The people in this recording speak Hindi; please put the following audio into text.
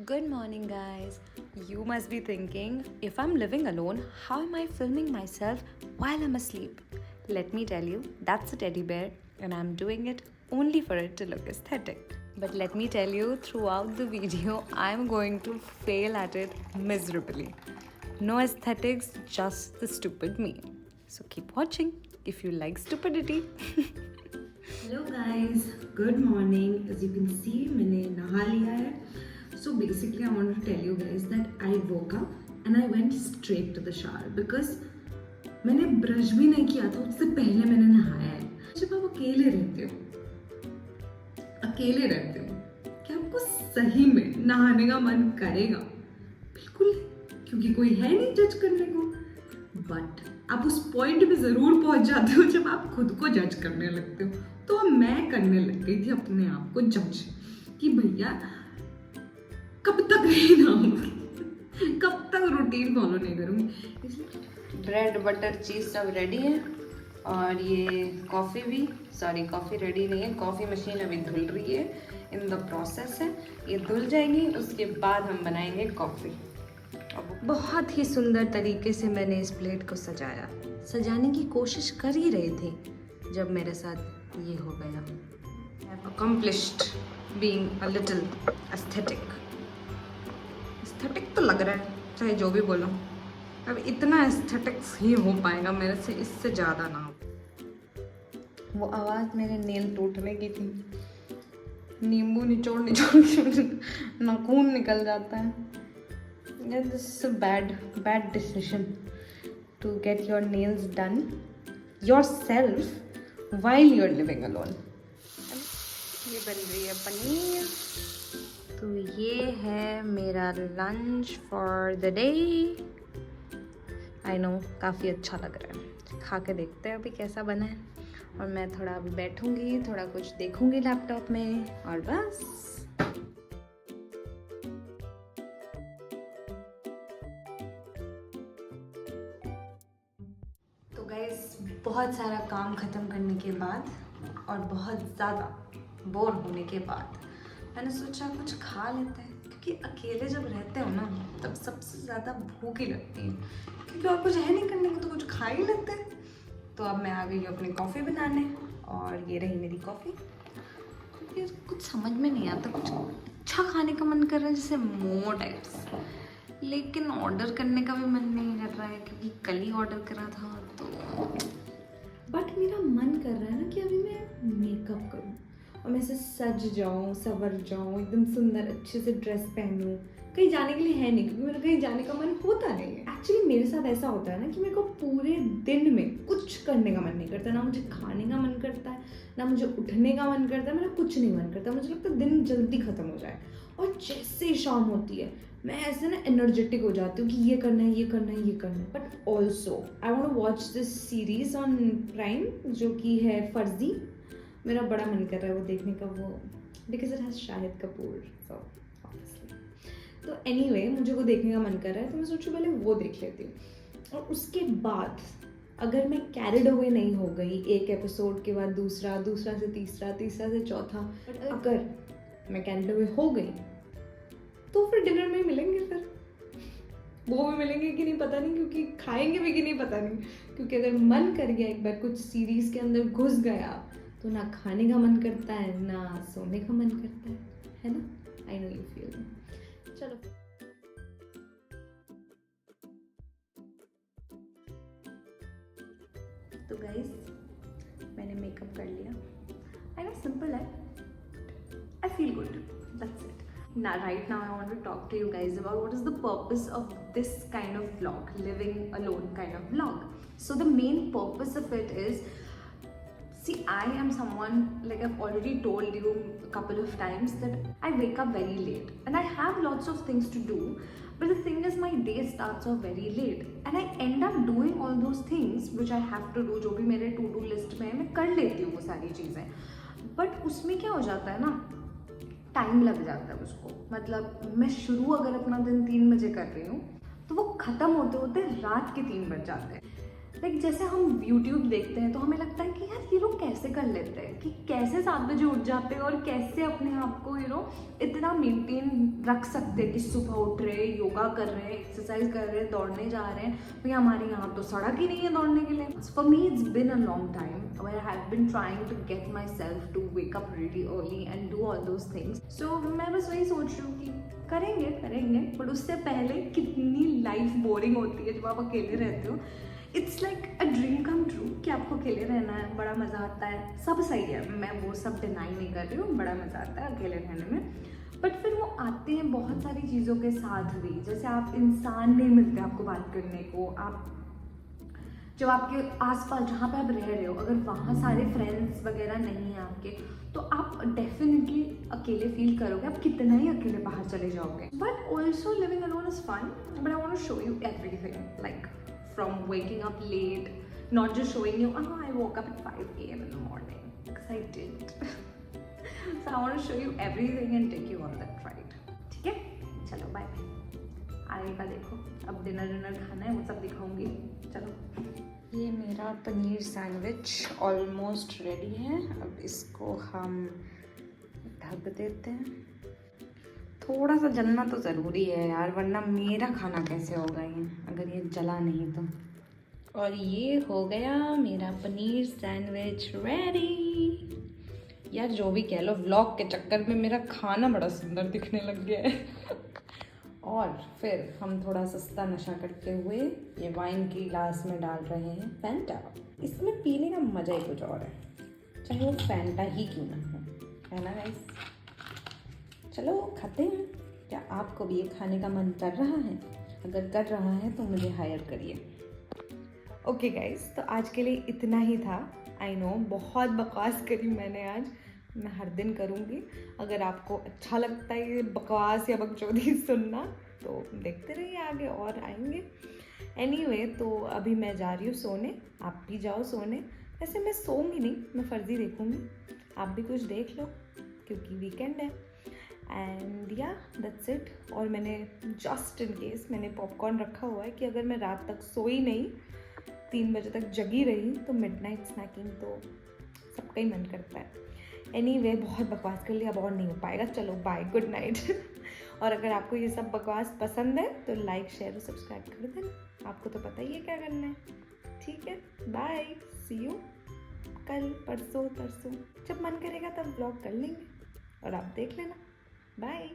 Good morning, guys. You must be thinking, if I'm living alone, how am I filming myself while I'm asleep? Let me tell you, that's a teddy bear, and I'm doing it only for it to look aesthetic. But let me tell you, throughout the video, I'm going to fail at it miserably. No aesthetics, just the stupid me. So keep watching if you like stupidity. Hello guys, good morning. As you can see मैंने नहा लिया है. So basically I want to tell you guys that I woke up and I went straight to the shower because मैंने ब्रश भी नहीं किया था. उससे पहले मैंने नहाया है. जब आप अकेले रहते हो क्या आपको सही में नहाने का मन करेगा? बिल्कुल, क्योंकि कोई है नहीं जज करने को. बट आप उस पॉइंट पे जरूर पहुंच जाते हो जब आप खुद को जज करने लगते हो. तो मैं करने लग गई थी अपने आप को जज कि भैया कब तक नहीं नहाऊंगी, कब तक रूटीन फॉलो नहीं करूंगी. इसलिए ब्रेड बटर चीज़ सब रेडी है और ये कॉफ़ी भी कॉफ़ी रेडी नहीं है. कॉफ़ी मशीन अभी धुल रही है, इन द प्रोसेस है. ये धुल जाएगी, उसके बाद हम बनाएंगे कॉफ़ी. अब बहुत ही सुंदर तरीके से मैंने इस प्लेट को सजाने की कोशिश कर ही रही थी जब मेरे साथ ये हो गया. I have accomplished being a little aesthetic तो लग रहा है, चाहे जो भी बोलो. अब इतना एस्थेटिक्स ही हो पाएगा मेरे से, इससे ज़्यादा ना. वो आवाज़ मेरे नेल टूटने की थी. नींबू निचोड़ के नाखून निकल जाता है. This is a bad decision to get your nails done yourself while you're living alone. ये बन रही है पनीर. तो ये है मेरा lunch for the day. I know काफ़ी अच्छा लग रहा है. खा के देखते हैं अभी कैसा बना है. और मैं थोड़ा अभी बैठूंगी, थोड़ा कुछ देखूंगी लैपटॉप में और बस. तो गाइस, बहुत सारा काम ख़त्म करने के बाद और बहुत ज़्यादा बोर होने के बाद मैंने सोचा कुछ खा लेते हैं. क्योंकि अकेले जब रहते हो ना, तब सबसे ज़्यादा भूख ही लगती है, क्योंकि और कुछ है नहीं करने को, तो कुछ खा ही लेते हैं. तो अब मैं आ गई हूँ अपनी कॉफ़ी बनाने और ये रही मेरी कॉफ़ी. क्योंकि कुछ समझ में नहीं आता, कुछ अच्छा खाने का मन कर रहा है, जैसे मोमो टाइप्स. लेकिन ऑर्डर करने का भी मन नहीं कर रहा है क्योंकि कल ही ऑर्डर करा था. तो बट मेरा मन कर रहा है ना कि अभी मैं मेकअप करूँ और मैं ऐसे सज जाऊँ, संवर जाऊँ, एकदम सुंदर अच्छे से ड्रेस पहनूँ. कहीं जाने के लिए है नहीं, क्योंकि मेरा कहीं जाने का मन होता नहीं है. एक्चुअली मेरे साथ ऐसा होता है ना कि मेरे को पूरे दिन में कुछ करने का मन नहीं करता. ना मुझे खाने का मन करता है, ना मुझे उठने का मन करता है, मेरा कुछ नहीं मन करता. मुझे लगता है दिन जल्दी ख़त्म हो जाए. और जैसे ही शाम होती है मैं ऐसे ना एनर्जेटिक हो जाती हूँ कि ये करना है, ये करना है, ये करना है. But also I want to watch this series on Prime जो कि है फर्जी. मेरा बड़ा मन कर रहा है वो देखने का, वो because it has Shahid Kapoor. So obviously, तो एनीवे मुझे वो देखने का मन कर रहा है, तो मैं सोचूं पहले वो देख लेती हूँ. और उसके बाद अगर मैं कैरिड अवे नहीं हो गई एक एपिसोड के बाद दूसरा, दूसरा से तीसरा, तीसरा से चौथा, बट अगर मैं कैरिड अवे हो गई तो फिर डिनर में मिलेंगे. फिर वो भी मिलेंगे कि नहीं पता नहीं, क्योंकि खाएंगे भी कि नहीं पता नहीं. क्योंकि अगर मन कर गया एक बार कुछ सीरीज के अंदर घुस गया तो ना खाने का मन करता है, ना सोने का मन करता है ना. I know you feel me. चलो, तो गाइस मैंने मेकअप कर लिया. आई नो सिंपल है, I feel good, that's it. Now, right now, I want to talk to you guys about what is the purpose of this kind of vlog, living alone kind of vlog. So the main purpose of it is, see, I am someone, like I've already told you a couple of times, that I wake up very late and I have lots of things to do. But the thing is, my day starts off very late and I end up doing all those things which I have to do. जो भी मेरे to do list में है, मैं कर लेती हूँ वो सारी चीज़ें. But उसमें क्या हो जाता है ना, टाइम लग जाता है उसको. मतलब मैं शुरू अगर अपना दिन 3 बजे कर रही हूँ तो वो ख़त्म होते होते रात के 3 बज जाते हैं. लाइक जैसे हम YouTube देखते हैं तो हमें लगता है कि यार ये लोग कैसे कर लेते हैं, कि कैसे 7 बजे उठ जाते हैं और कैसे अपने आप को इतना मेंटेन रख सकते हैं कि सुबह उठ रहे, योगा कर रहे हैं, एक्सरसाइज कर रहे हैं, दौड़ने जा रहे हैं। भैया हमारे यहाँ तो सड़क ही नहीं है दौड़ने के लिए। For me it's been a long time where I have been trying to get myself to wake up really early and do all those things. So मैं बस वही सोच रही हूँ कि करेंगे बट उससे पहले कितनी लाइफ बोरिंग होती है जब आप अकेले रहते हो। It's like a dream come true कि आपको अकेले रहना है, बड़ा मज़ा आता है, सब सही है, मैं वो सब डिनाई नहीं कर रही हूँ, बड़ा मज़ा आता है अकेले रहने में। बट फिर वो आते हैं बहुत सारी चीज़ों के साथ भी, जैसे आप इंसान नहीं मिलते आपको बात करने को, आप जब आपके आसपास जहाँ पे आप रह रहे हो अगर वहाँ सारे फ्रेंड्स वगैरह नहीं हैं आपके, तो आप डेफिनेटली अकेले फील करोगे, आप कितना ही अकेले बाहर चले जाओगे। But also living alone is fun, but I want to show you everything, like from waking up late, not just showing you, oh, I woke up at 5 a.m. in the morning, because I did. So I want to show you everything and take you on that ride. ठीक है, चलो बाय। आएगा देखो, अब डिनर खाना है, वो सब दिखाऊंगी। चलो, ये मेरा पनीर सैंडविच ऑलमोस्ट रेडी है। अब इसको हम ढक देते हैं। थोड़ा सा जलना तो ज़रूरी है यार, वरना मेरा खाना कैसे होगा ये अगर ये जला नहीं तो। और ये हो गया मेरा पनीर सैंडविच रेडी। यार जो भी कह लो, व्लॉग के चक्कर में मेरा खाना बड़ा सुंदर दिखने लग गया है। और फिर हम थोड़ा सस्ता नशा करते हुए ये वाइन की ग्लास में डाल रहे हैं फैंटा। इसमें पीने का मज़ा ही कुछ और है, चाहे वो फैंटा ही क्यों ना हो, है ना गाइस। चलो खाते हैं। क्या आपको भी ये खाने का मन कर रहा है? अगर कर रहा है तो मुझे हायर करिए। ओके गाइस, तो आज के लिए इतना ही था। आई नो बहुत बकवास करी मैंने आज, मैं हर दिन करूँगी। अगर आपको अच्छा लगता है ये बकवास या बकचोदी सुनना तो देखते रहिए, आगे और आएंगे। एनीवे, तो अभी मैं जा रही हूँ सोने, आप भी जाओ सोने। वैसे मैं सोऊंगी नहीं, मैं फर्जी देखूँगी, आप भी कुछ देख लो क्योंकि वीकेंड है। एंड या दैट्स इट। और मैंने जस्ट इन केस मैंने पॉपकॉर्न रखा हुआ है कि अगर मैं रात तक सोई नहीं, 3 बजे तक जगी रही, तो मिडनाइट स्नैकिंग तो सबका ही मन करता है। एनीवे, बहुत बकवास कर लिया, अब और नहीं हो पाएगा। चलो बाय, गुड नाइट। और अगर आपको ये सब बकवास पसंद है तो लाइक शेयर और सब्सक्राइब कर देना, आपको तो पता ही है क्या करना है। ठीक है, बाय, सी यू कल, परसों जब मन करेगा तब व्लॉग कर लेंगे और आप देख लेना। बाय।